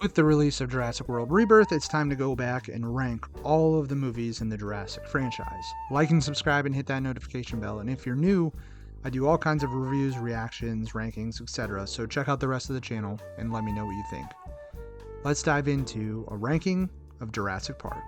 With the release of Jurassic World Rebirth, it's time to go back and rank all of the movies in the Jurassic franchise. Like and subscribe and hit that notification bell. And if you're new, I do all kinds of reviews, reactions, rankings, etc. So check out the rest of the channel and let me know what you think. Let's dive into a ranking of Jurassic Park.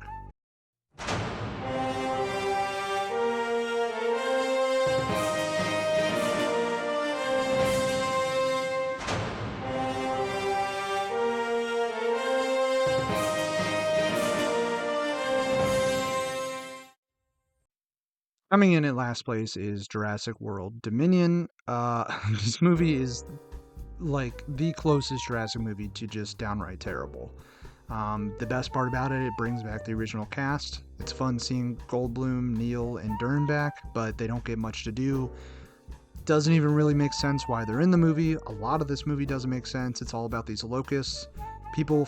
Coming in at last place is Jurassic World Dominion. This movie is like the closest Jurassic movie to just downright terrible. The best part about it brings back the original cast. It's fun seeing Goldblum, Neil, and Dern back, but they don't get much to do. Doesn't even really make sense why they're in the movie. A lot of this movie doesn't make sense. It's all about these locusts. People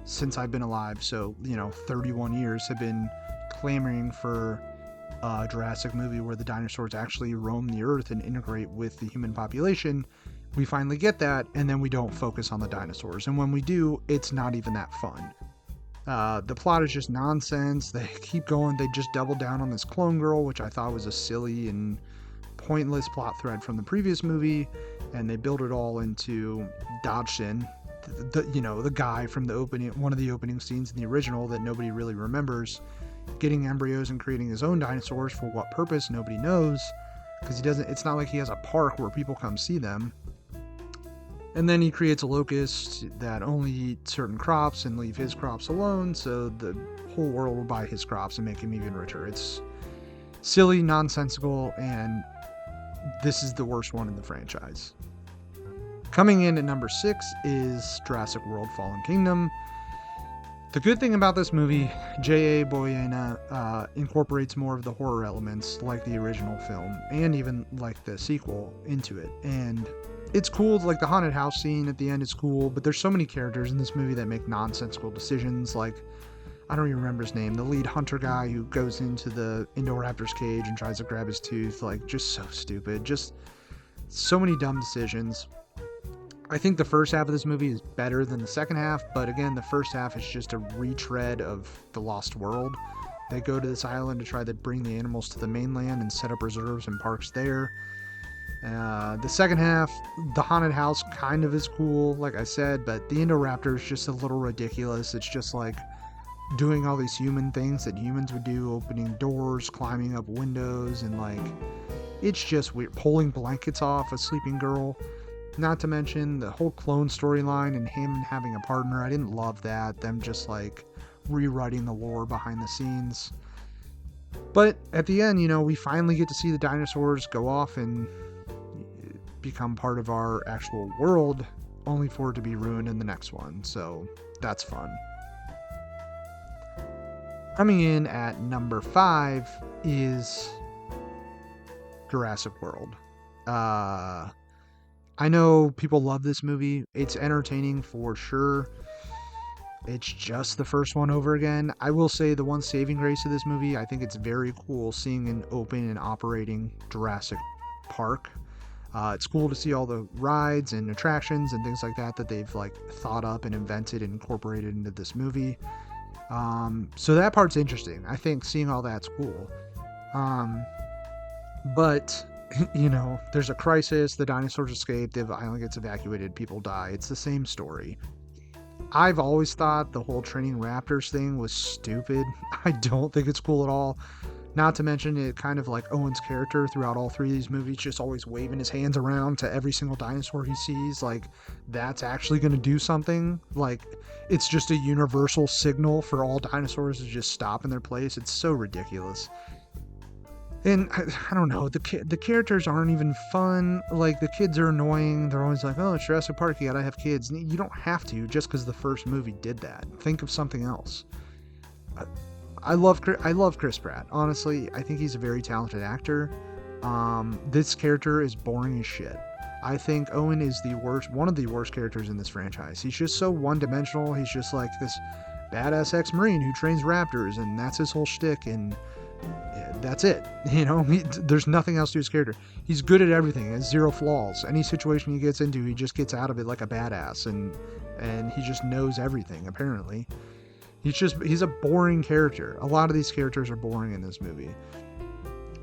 since I've been alive, so 31 years, have been clamoring for a Jurassic movie where the dinosaurs actually roam the earth and integrate with the human population. We finally get that, and then we don't focus on the dinosaurs. And when we do, it's not even that fun. The plot is just nonsense. They keep going. They just double down on this clone girl, which I thought was a silly and pointless plot thread from the previous movie, and they build it all into Dodgson, the guy from one of the opening scenes in the original that nobody really remembers, getting embryos and creating his own dinosaurs. For what purpose, nobody knows, because it's not like he has a park where people come see them. And then he creates a locust that only eat certain crops and leave his crops alone, so the whole world will buy his crops and make him even richer. It's silly, nonsensical, and this is the worst one in the franchise. Coming in at number 6 is Jurassic World Fallen Kingdom. The good thing about this movie, J.A. Boyena incorporates more of the horror elements like the original film and even like the sequel into it. And it's cool, like the haunted house scene at the end is cool, but there's so many characters in this movie that make nonsensical decisions. Like, I don't even remember his name, the lead hunter guy who goes into the Indoraptor's cage and tries to grab his tooth, like, just so stupid. Just so many dumb decisions. I think the first half of this movie is better than the second half, but again, the first half is just a retread of The Lost World. They go to this island to try to bring the animals to the mainland and set up reserves and parks there. The second half, the haunted house kind of is cool, like I said, but the Indoraptor is just a little ridiculous. It's just like doing all these human things that humans would do, opening doors, climbing up windows, and like, it's just weird. Pulling blankets off a sleeping girl. Not to mention the whole clone storyline and him having a partner. I didn't love that. Them just like rewriting the lore behind the scenes. But at the end, we finally get to see the dinosaurs go off and become part of our actual world, only for it to be ruined in the next one. So that's fun. Coming in at number 5 is Jurassic World. I know people love this movie. It's entertaining for sure. It's just the first one over again. I will say the one saving grace of this movie, I think it's very cool seeing an open and operating Jurassic Park. It's cool to see all the rides and attractions and things like that they've like thought up and invented and incorporated into this movie. So that part's interesting. I think seeing all that's cool. But there's a crisis, the dinosaurs escape, the island gets evacuated, people die. It's the same story. I've always thought the whole training raptors thing was stupid. I don't think it's cool at all. Not to mention it kind of like Owen's character throughout all 3 of these movies, just always waving his hands around to every single dinosaur he sees. Like, that's actually going to do something. Like, it's just a universal signal for all dinosaurs to just stop in their place. It's so ridiculous. And I don't know, the characters aren't even fun. Like, the kids are annoying. They're always like, oh, it's Jurassic Park, you gotta have kids. You don't have to just because the first movie did that. Think of something else. I love Chris Pratt. Honestly, I think he's a very talented actor. This character is boring as shit. I think Owen is one of the worst characters in this franchise. He's just so one-dimensional. He's just like this badass ex-Marine who trains raptors, and that's his whole shtick. And That's it. There's nothing else to his character. He's good at everything. He has zero flaws. Any situation he gets into, he just gets out of it like a badass, and he just knows everything. Apparently, he's a boring character. A lot of these characters are boring in this movie.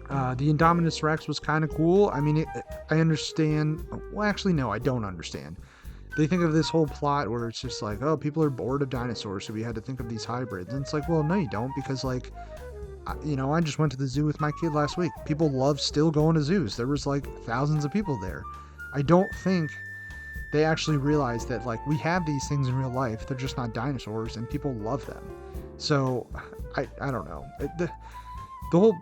The Indominus Rex was kind of cool. I mean, I understand. Well, actually, no, I don't understand. They think of this whole plot where it's just like, oh, people are bored of dinosaurs, so we had to think of these hybrids. And it's like, well, no, you don't, because like, I just went to the zoo with my kid last week. People love still going to zoos. There was like thousands of people there. I don't think they actually realize that like we have these things in real life. They're just not dinosaurs, and people love them. So I don't know. The whole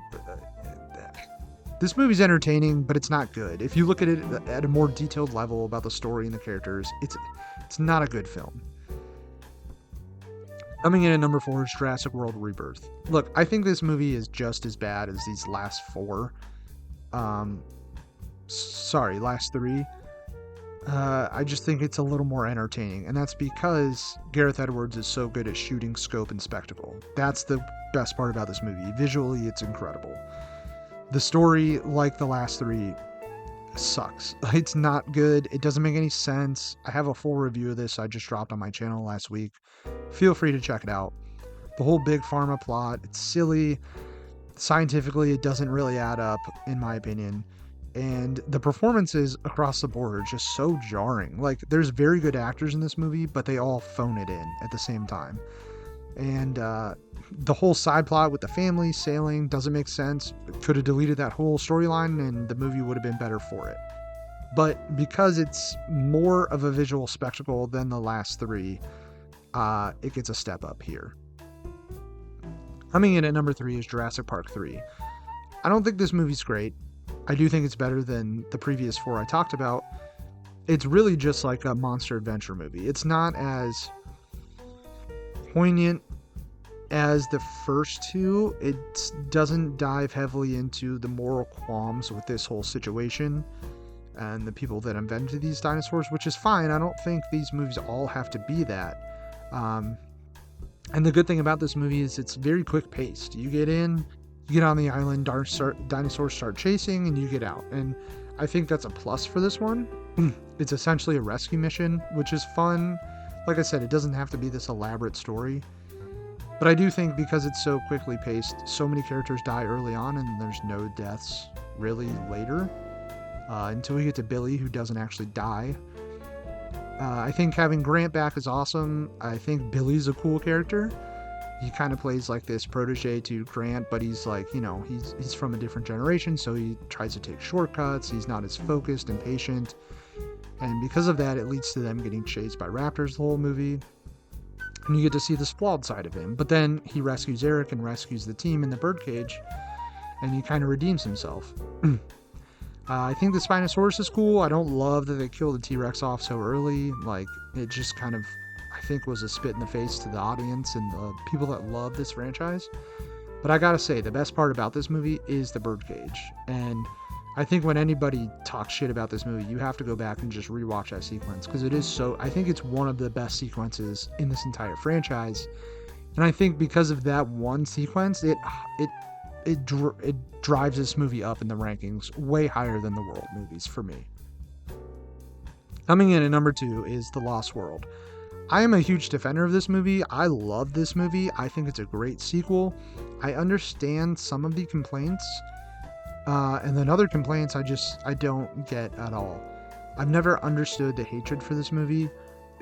this movie's entertaining, but it's not good. If you look at it at a more detailed level about the story and the characters, it's not a good film. Coming in at number 4 is Jurassic World Rebirth. Look, I think this movie is just as bad as these last 4. Last 3. I just think it's a little more entertaining, and that's because Gareth Edwards is so good at shooting, scope, and spectacle. That's the best part about this movie. Visually, it's incredible. The story, like the last 3, sucks. It's not good. It doesn't make any sense. I have a full review of this I just dropped on my channel last week. Feel free to check it out. The whole big pharma plot, it's silly. Scientifically, it doesn't really add up, in my opinion. And the performances across the board are just so jarring. Like, there's very good actors in this movie, but they all phone it in at the same time. And the whole side plot with the family sailing doesn't make sense. Could have deleted that whole storyline and the movie would have been better for it. But because it's more of a visual spectacle than the last 3, it gets a step up here. Coming in at number 3 is Jurassic Park 3. I don't think this movie's great. I do think it's better than the previous 4 I talked about. It's really just like a monster adventure movie. It's not as poignant as the first 2. It doesn't dive heavily into the moral qualms with this whole situation and the people that invented these dinosaurs, which is fine. I don't think these movies all have to be that. And the good thing about this movie is it's very quick paced. You get in, you get on the island, dinosaurs start chasing, and you get out. And I think that's a plus for this one. It's essentially a rescue mission, which is fun. Like I said, it doesn't have to be this elaborate story. But I do think because it's so quickly paced, so many characters die early on and there's no deaths really later. Until we get to Billy, who doesn't actually die. I think having Grant back is awesome. I think Billy's a cool character. He kind of plays like this protege to Grant, but he's like, he's from a different generation, so he tries to take shortcuts. He's not as focused and patient. And because of that, it leads to them getting chased by raptors the whole movie. And you get to see the flawed side of him. But then he rescues Eric and rescues the team in the birdcage, and he kind of redeems himself. I think the Spinosaurus is cool. I don't love that they killed the T-Rex off so early. Like, it just kind of, I think, was a spit in the face to the audience and the people that love this franchise. But I gotta say, the best part about this movie is the birdcage. And I think when anybody talks shit about this movie, you have to go back and just rewatch that sequence, because it is so, I think it's one of the best sequences in this entire franchise. And I think because of that one sequence, it drives this movie up in the rankings way higher than the World movies for me. Coming in at number 2 is The Lost World. I am a huge defender of this movie. I love this movie. I think it's a great sequel. I understand some of the complaints, and then other complaints I don't get at all. I've never understood the hatred for this movie.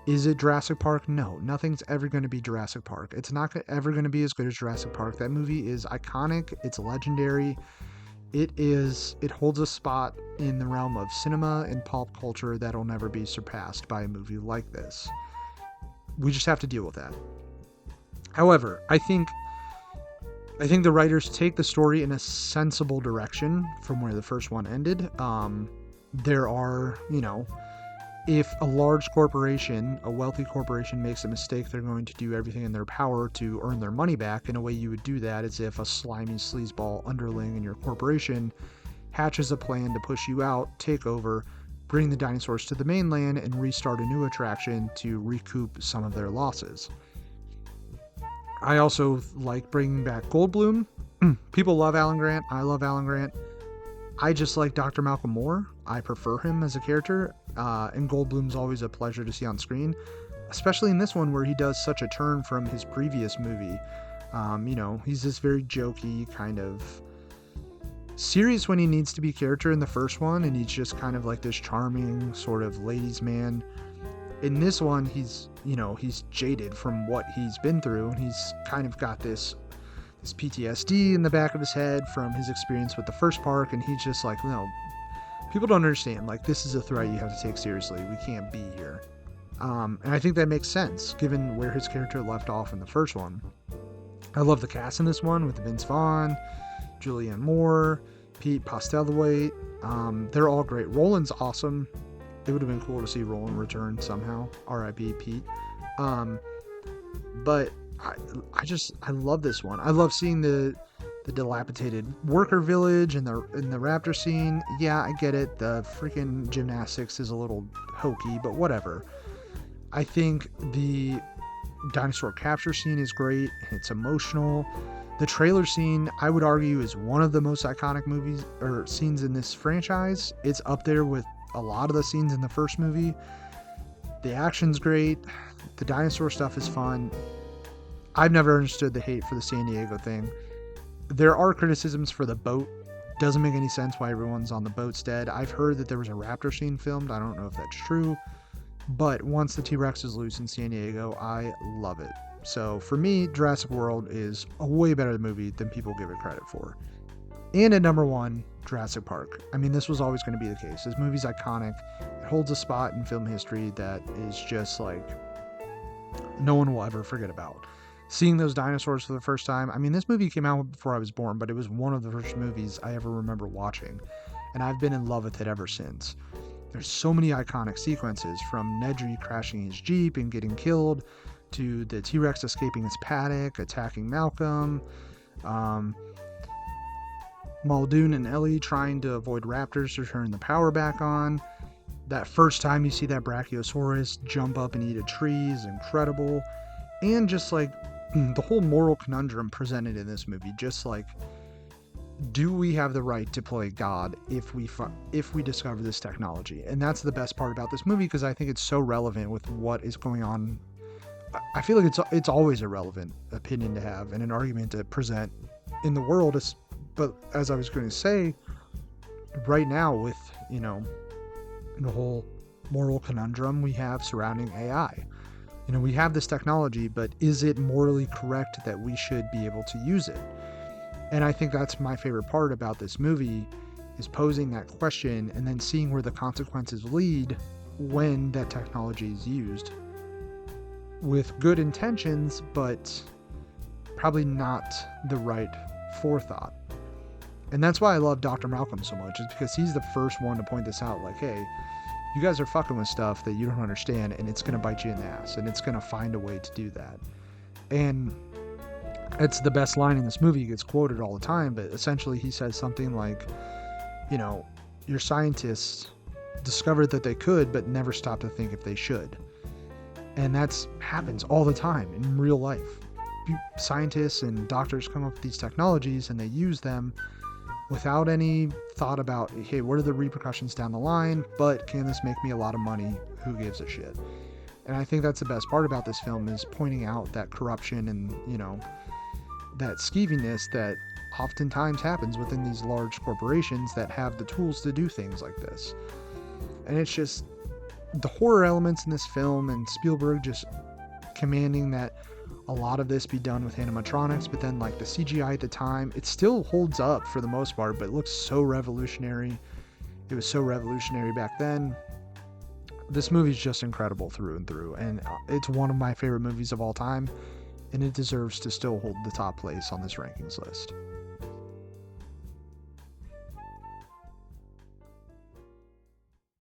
Is it Jurassic Park? No, nothing's ever going to be Jurassic Park. It's not ever going to be as good as Jurassic Park. That movie is iconic. It's legendary. It holds a spot in the realm of cinema and pop culture that'll never be surpassed by a movie like this. We just have to deal with that. However, I think the writers take the story in a sensible direction from where the first one ended. There are, if a large corporation, a wealthy corporation makes a mistake, they're going to do everything in their power to earn their money back. And a way you would do that is if a slimy sleazeball underling in your corporation hatches a plan to push you out, take over, bring the dinosaurs to the mainland, and restart a new attraction to recoup some of their losses. I also like bringing back Goldblum People love Alan Grant. I love Alan Grant. I just like Dr. Malcolm more. I prefer him as a character, and Goldblum's always a pleasure to see on screen, especially in this one where he does such a turn from his previous movie. He's this very jokey, kind of serious when he needs to be character in the first one, and he's just kind of like this charming sort of ladies' man. In this one, he's jaded from what he's been through, and he's kind of got this PTSD in the back of his head from his experience with the first park, and he's just like, no, people don't understand. Like, this is a threat you have to take seriously. We can't be here. And I think that makes sense, given where his character left off in the first one. I love the cast in this one with Vince Vaughn, Julianne Moore, Pete Postlethwaite. They're all great. Roland's awesome. It would have been cool to see Roland return somehow. R.I.P. Pete. But I love this one. I love seeing the dilapidated worker village and the raptor scene. Yeah, I get it. The freaking gymnastics is a little hokey, but whatever. I think the dinosaur capture scene is great. It's emotional. The trailer scene, I would argue, is one of the most iconic movies or scenes in this franchise. It's up there with a lot of the scenes in the first movie. The action's great. The dinosaur stuff is fun. I've never understood the hate for the San Diego thing. There are criticisms for the boat. Doesn't make any sense why everyone's on the boat's dead. I've heard that there was a raptor scene filmed. I don't know if that's true. But once the T-Rex is loose in San Diego, I love it. So for me, Jurassic World is a way better movie than people give it credit for. And at number one, Jurassic Park. I mean, this was always going to be the case. This movie's iconic. It holds a spot in film history that is just like no one will ever forget about. Seeing those dinosaurs for the first time. I mean, this movie came out before I was born, but it was one of the first movies I ever remember watching. And I've been in love with it ever since. There's so many iconic sequences, from Nedry crashing his Jeep and getting killed, to the T-Rex escaping its paddock, attacking Malcolm, Muldoon and Ellie trying to avoid raptors to turn the power back on. That first time you see that Brachiosaurus jump up and eat a tree is incredible. And just like the whole moral conundrum presented in this movie, just like, do we have the right to play God if we discover this technology? And that's the best part about this movie, because I think it's so relevant with what is going on. I feel like it's always a relevant opinion to have and an argument to present in the world. But as I was going to say, right now with, the whole moral conundrum we have surrounding AI. We have this technology, but is it morally correct that we should be able to use it? And I think that's my favorite part about this movie, is posing that question and then seeing where the consequences lead when that technology is used with good intentions, but probably not the right forethought. And that's why I love Dr. Malcolm so much, is because he's the first one to point this out, like, hey, you guys are fucking with stuff that you don't understand, and it's going to bite you in the ass, and it's going to find a way to do that. And it's the best line in this movie. It gets quoted all the time, but essentially he says something like, your scientists discovered that they could, but never stopped to think if they should. And that's happens all the time in real life. Scientists and doctors come up with these technologies and they use them without any thought about, hey, what are the repercussions down the line? But can this make me a lot of money? Who gives a shit? And I think that's the best part about this film, is pointing out that corruption and, that skeeviness that oftentimes happens within these large corporations that have the tools to do things like this. And it's just the horror elements in this film, and Spielberg just commanding that a lot of this be done with animatronics, but then like the CGI at the time, it still holds up for the most part, but it looks so revolutionary. It was so revolutionary back then. This movie's just incredible through and through, and it's one of my favorite movies of all time, and it deserves to still hold the top place on this rankings list.